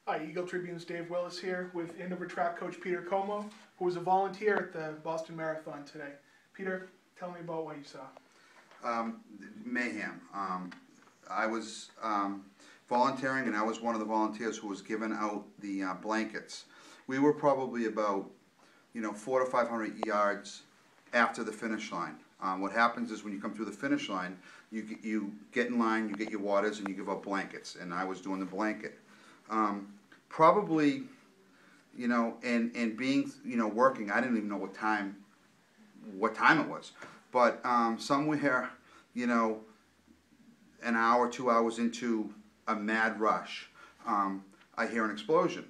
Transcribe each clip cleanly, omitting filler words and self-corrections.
Hi, Eagle Tribune's Dave Willis here with Andover track coach Peter Comeau, who was a volunteer at the Boston Marathon today. Peter, tell me about what you saw. Mayhem. I was volunteering, and I was one of the volunteers who was giving out the blankets. We were probably about 400 to 500 yards after the finish line. What happens is when you come through the finish line, you get in line, you get your waters, and you give out blankets. And I was doing the blanket. Probably, and being, working, I didn't even know what time it was. But somewhere, an hour, 2 hours into a mad rush, I hear an explosion.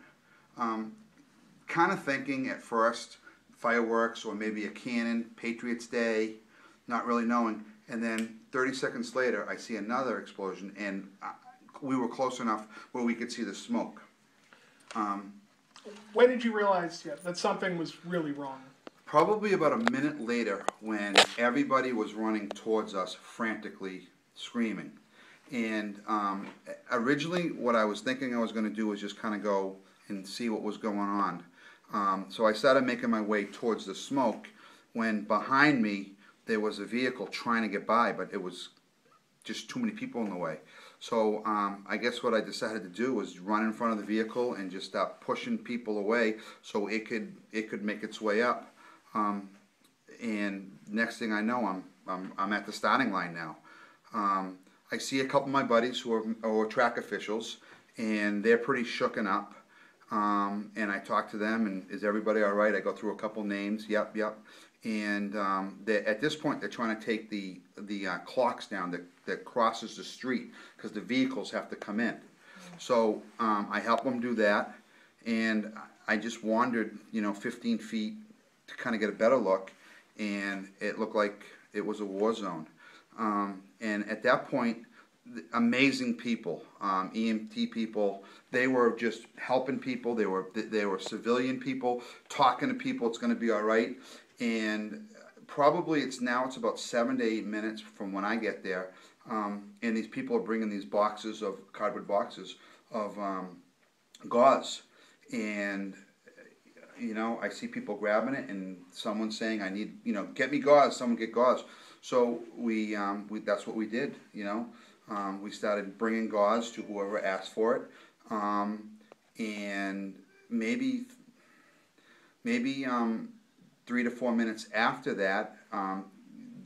Kind of thinking at first fireworks or maybe a cannon, Patriots Day, not really knowing. And then 30 seconds later, I see another explosion, and we were close enough where we could see the smoke. When did you realize that something was really wrong? Probably about a minute later, when everybody was running towards us frantically screaming. And originally what I was thinking I was going to do was just kind of go and see what was going on. So I started making my way towards the smoke, when behind me there was a vehicle trying to get by, but it was just too many people in the way. So I guess what I decided to do was run in front of the vehicle and just start pushing people away so it could make its way up. And next thing I know, I'm at the starting line now. I see a couple of my buddies who are track officials, and they're pretty shooken up. And I talk to them, and is everybody all right? I go through a couple names. Yep. And at this point, they're trying to take the clocks down that crosses the street, because the vehicles have to come in. So I help them do that, and I just wandered 15 feet to kind of get a better look, and it looked like it was a war zone. And at that point, amazing people, EMT people, they were just helping people. They were civilian people, talking to people. It's going to be all right. And probably it's about 7 to 8 minutes from when I get there, and these people are bringing these cardboard boxes of gauze, and I see people grabbing it, and someone saying, "I need, get me gauze. Someone get gauze." So we that's what we did. We started bringing gauze to whoever asked for it, and maybe 3 to 4 minutes after that,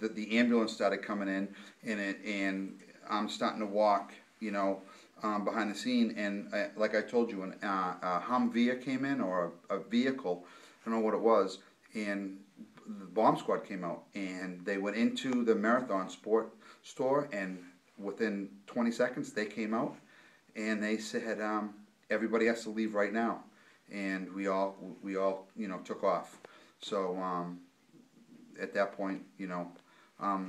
the ambulance started coming in, and I'm starting to walk, behind the scene, and like I told you, a Humvee came in, or a vehicle, I don't know what it was, and the bomb squad came out, and they went into the Marathon sport store, and within 20 seconds they came out, and they said, everybody has to leave right now, and we all took off. So at that point, I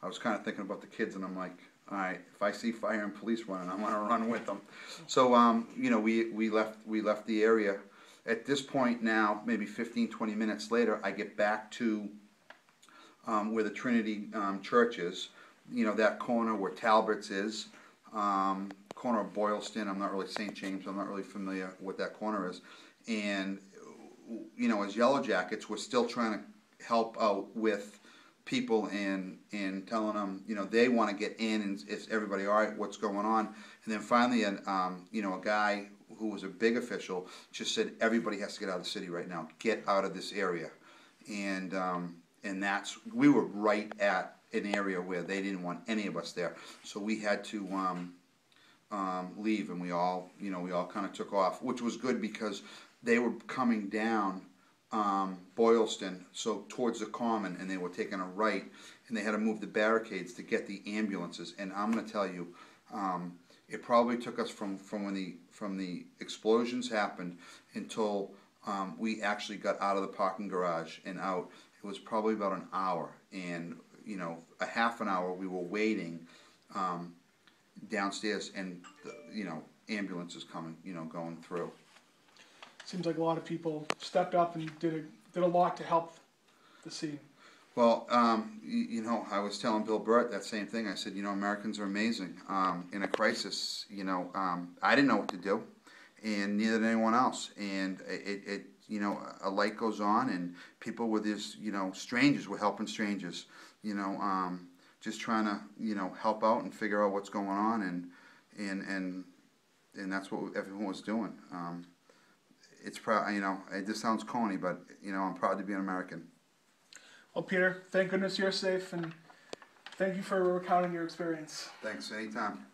was kind of thinking about the kids, and I'm like, all right, if I see fire and police running, I'm gonna run with them. So we left the area. At this point now, maybe 15, 20 minutes later, I get back to where the Trinity Church is. That corner where Talbert's is, corner of Boylston. I'm not really St. James. I'm not really familiar what that corner is. And as Yellow Jackets, we're still trying to help out with people and telling them, they want to get in, and is everybody all right? What's going on? And then finally, a guy who was a big official just said, everybody has to get out of the city right now. Get out of this area. And we were right at an area where they didn't want any of us there. So we had to leave, and we all kind of took off, which was good because they were coming down Boylston, so towards the Common, and they were taking a right, and they had to move the barricades to get the ambulances. And I'm going to tell you, it probably took us from the explosions happened until we actually got out of the parking garage and out. It was probably about an hour, and a half an hour we were waiting downstairs, and ambulances coming, going through. Seems like a lot of people stepped up and did a lot to help the scene. Well, I was telling Bill Burt that same thing. I said, Americans are amazing. In a crisis, I didn't know what to do, and neither did anyone else. And it you know, a light goes on, and people were this, you know, strangers were helping strangers, you know, just trying to, you know, help out and figure out what's going on, and that's what everyone was doing. It's proud, you know, this sounds corny, but you know, I'm proud to be an American. Well, Peter, thank goodness you're safe, and thank you for recounting your experience. Thanks, anytime.